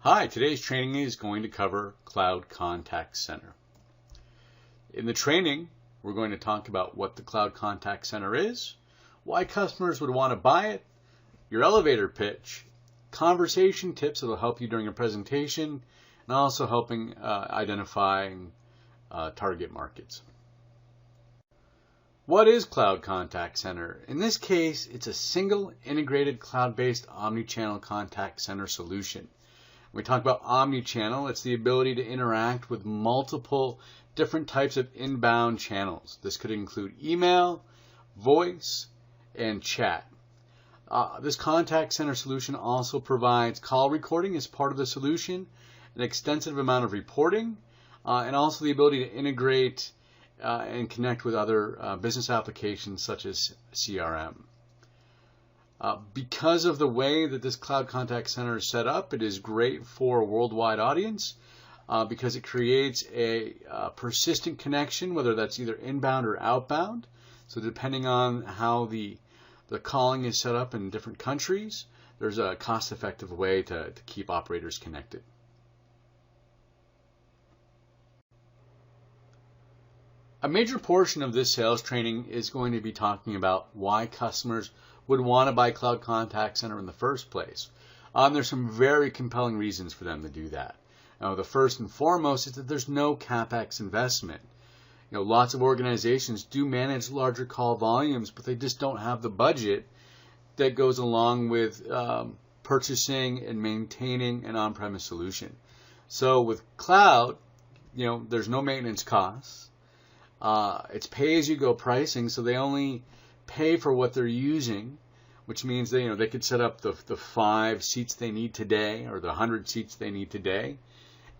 Hi, today's training is going to cover Cloud Contact Center. In the training, we're going to talk about what the Cloud Contact Center is, why customers would want to buy it, your elevator pitch, conversation tips that will help you during a presentation, and also helping identifying target markets. What is Cloud Contact Center? In this case, it's a single integrated cloud-based omni-channel contact center solution. When we talk about omni-channel, it's the ability to interact with multiple different types of inbound channels. This could include email, voice, and chat. This contact center solution also provides call recording as part of the solution, an extensive amount of reporting, and also the ability to integrate and connect with other business applications such as CRM. Because of the way that this Cloud Contact Center is set up, it is great for a worldwide audience because it creates a persistent connection, whether that's either inbound or outbound. So depending on how the calling is set up in different countries, there's a cost-effective way to keep operators connected. A major portion of this sales training is going to be talking about why customers would want to buy Cloud Contact Center in the first place. There's some very compelling reasons for them to do that. The first and foremost is that there's no CapEx investment. Lots of organizations do manage larger call volumes, but they just don't have the budget that goes along with purchasing and maintaining an on-premise solution. So with cloud, there's no maintenance costs. It's pay-as-you-go pricing, so they only pay for what they're using, which means they could set up the 5 seats they need today or the 100 seats they need today.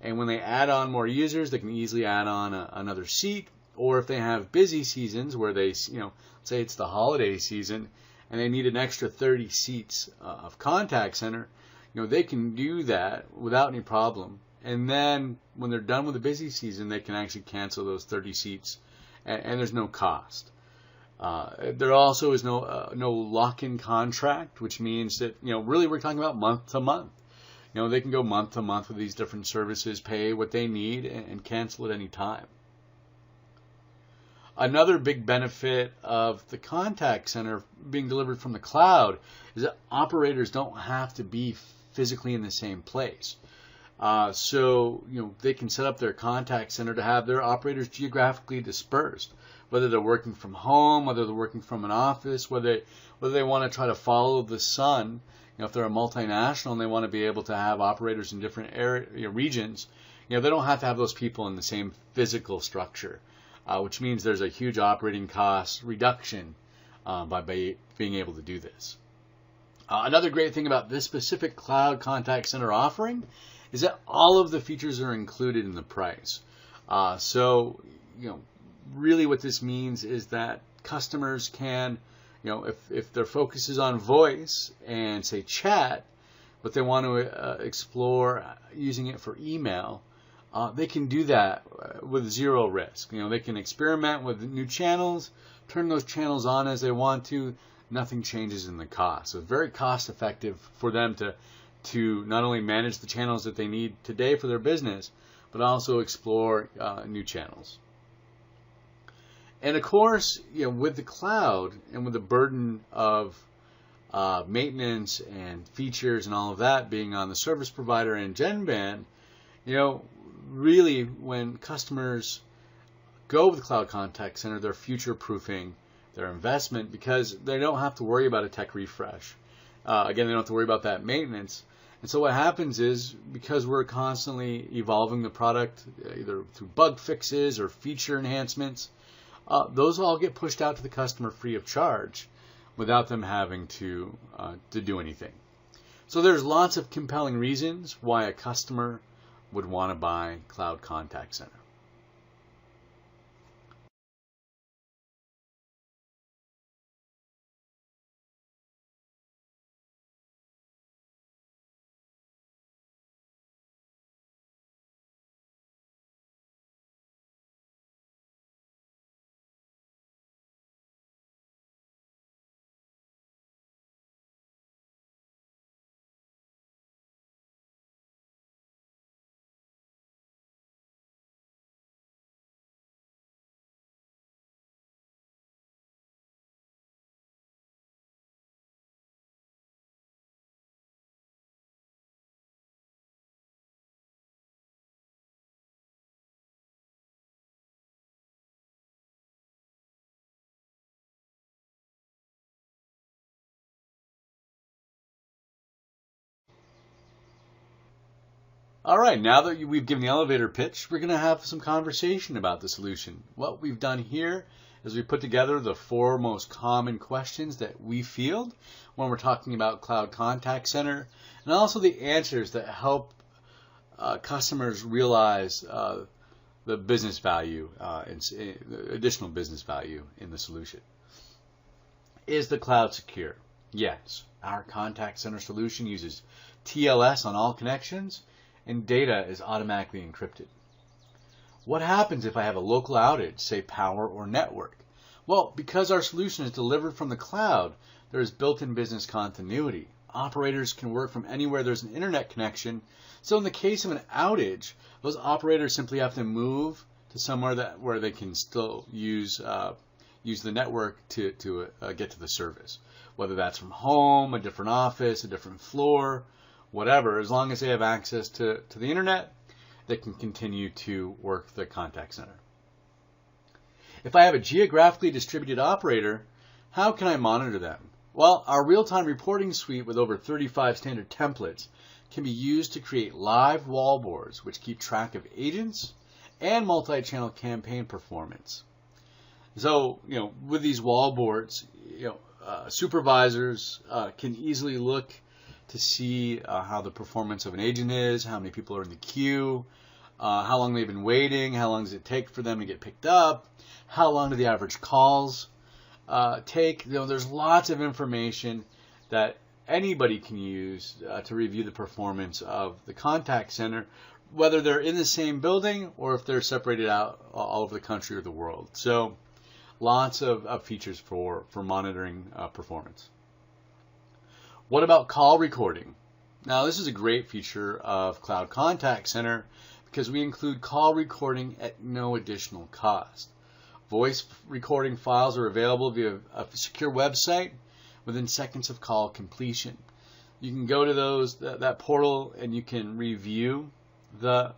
And when they add on more users, they can easily add on another seat. Or if they have busy seasons where they, say it's the holiday season and they need an extra 30 seats of contact center, they can do that without any problem. And then when they're done with the busy season, they can actually cancel those 30 seats, and there's no cost. There also is no lock-in contract, which means that really we're talking about month to month. They can go month to month with these different services, pay what they need, and cancel at any time. Another big benefit of the contact center being delivered from the cloud is that operators don't have to be physically in the same place. So they can set up their contact center to have their operators geographically dispersed, whether they're working from home, whether they're working from an office, whether they want to try to follow the sun. If they're a multinational and they want to be able to have operators in different regions, they don't have to have those people in the same physical structure, which means there's a huge operating cost reduction by being able to do this. Another great thing about this specific Cloud Contact Center offering is that all of the features are included in the price. So really what this means is that customers can, if their focus is on voice and say chat, but they want to explore using it for email, they can do that with zero risk. They can experiment with new channels, turn those channels on as they want to. Nothing changes in the cost. So it's very cost effective for them to not only manage the channels that they need today for their business, but also explore new channels. And of course, with the cloud and with the burden of maintenance and features and all of that being on the service provider and GenBand, really when customers go with the Cloud Contact Center, they're future-proofing their investment because they don't have to worry about a tech refresh. Again, they don't have to worry about that maintenance. And so what happens is, because we're constantly evolving the product, either through bug fixes or feature enhancements, those all get pushed out to the customer free of charge without them having to do anything. So there's lots of compelling reasons why a customer would want to buy Cloud Contact Center. All right, now that we've given the elevator pitch, we're going to have some conversation about the solution. What we've done here is we put together the 4 most common questions that we field when we're talking about Cloud Contact Center, and also the answers that help customers realize the business value, additional business value in the solution. Is the cloud secure? Yes. Our contact center solution uses TLS on all connections, and data is automatically encrypted. What happens if I have a local outage, say power or network? Well, because our solution is delivered from the cloud, there is built-in business continuity. Operators can work from anywhere there's an internet connection. So in the case of an outage, those operators simply have to move to somewhere where they can still use the network to get to the service. Whether that's from home, a different office, a different floor, whatever. As long as they have access to the internet, they can continue to work the contact center. If I have a geographically distributed operator, how can I monitor them? Well, our real-time reporting suite with over 35 standard templates can be used to create live wallboards which keep track of agents and multi-channel campaign performance. So, with these wallboards, supervisors can easily look to see how the performance of an agent is, how many people are in the queue, how long they've been waiting, how long does it take for them to get picked up, how long do the average calls take. There's lots of information that anybody can use to review the performance of the contact center, whether they're in the same building or if they're separated out all over the country or the world. So lots of features for monitoring performance. What about call recording? Now, this is a great feature of Cloud Contact Center because we include call recording at no additional cost. Voice recording files are available via a secure website within seconds of call completion. You can go to that portal and you can review the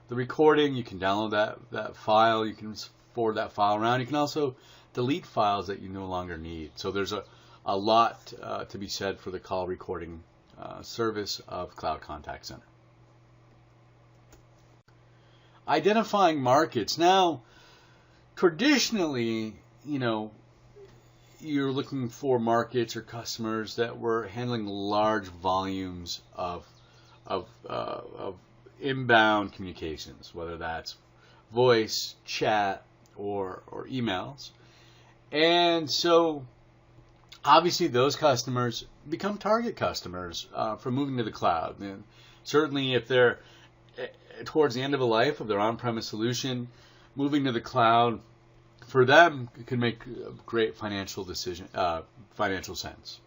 recording. You can download that file. You can forward that file around. You can also delete files that you no longer need. So there's a lot to be said for the call recording service of Cloud Contact Center. Identifying markets. Now, traditionally, you're looking for markets or customers that were handling large volumes of inbound communications, whether that's voice, chat, or emails. And so obviously those customers become target customers for moving to the cloud. And certainly if they're towards the end of the life of their on-premise solution, moving to the cloud for them could make a great financial sense.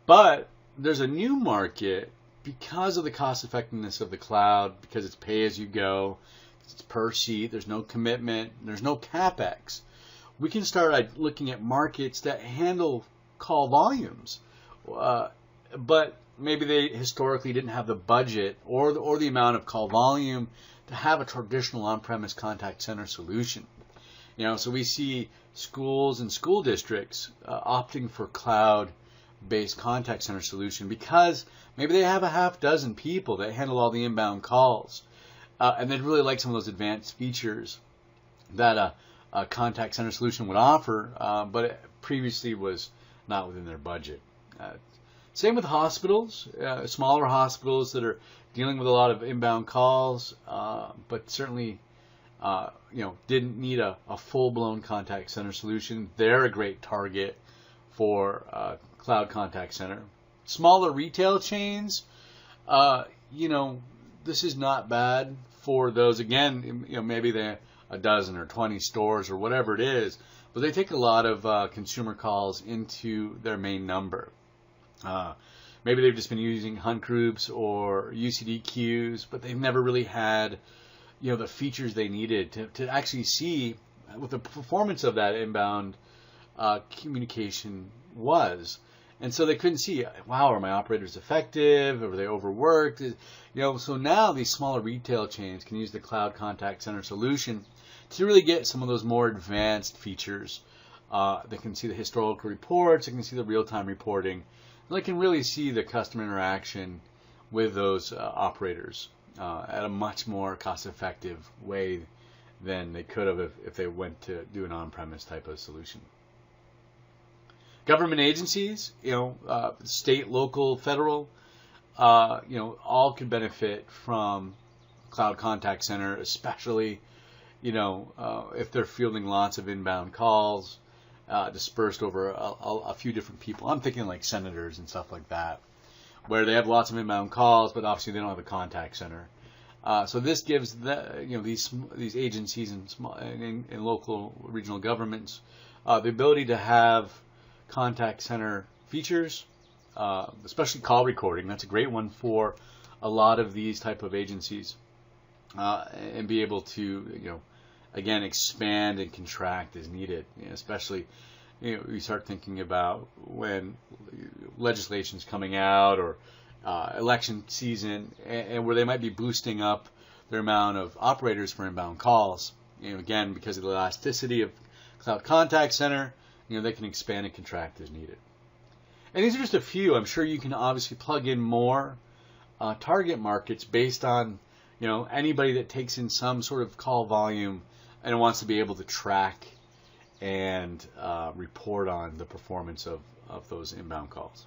But there's a new market because of the cost effectiveness of the cloud, because it's pay as you go, it's per seat, there's no commitment, there's no capex. We can start looking at markets that handle call volumes, but maybe they historically didn't have the budget or the amount of call volume to have a traditional on-premise contact center solution. So we see schools and school districts opting for cloud-based contact center solution because maybe they have a half dozen people that handle all the inbound calls, and they'd really like some of those advanced features that a contact center solution would offer, but it previously was not within their budget. Same with hospitals, smaller hospitals that are dealing with a lot of inbound calls, but certainly didn't need a full-blown contact center solution. They're a great target for Cloud Contact Center. Smaller retail chains, this is not bad for those. Again, maybe they're a dozen or 20 stores or whatever it is, but they take a lot of consumer calls into their main number. Maybe they've just been using hunt groups or UCD queues, but they've never really had the features they needed to actually see what the performance of that inbound communication was. And so they couldn't see, wow, are my operators effective? Are they overworked? So now these smaller retail chains can use the Cloud Contact Center solution to really get some of those more advanced features. They can see the historical reports, they can see the real-time reporting, and they can really see the customer interaction with those operators. at a much more cost-effective way than they could have if they went to do an on-premise type of solution. Government agencies, state, local, federal, all could benefit from Cloud Contact Center, especially, if they're fielding lots of inbound calls dispersed over a few different people. I'm thinking like senators and stuff like that, where they have lots of inbound calls, but obviously they don't have a contact center. So this gives these agencies and local regional governments the ability to have contact center features, especially call recording. That's a great one for a lot of these type of agencies, and be able to again expand and contract as needed. Especially you start thinking about when legislation's coming out or election season, and where they might be boosting up their amount of operators for inbound calls. Again, because of the elasticity of Cloud Contact Center, they can expand and contract as needed. And these are just a few. I'm sure you can obviously plug in more target markets based on anybody that takes in some sort of call volume and wants to be able to track and report on the performance of those inbound calls.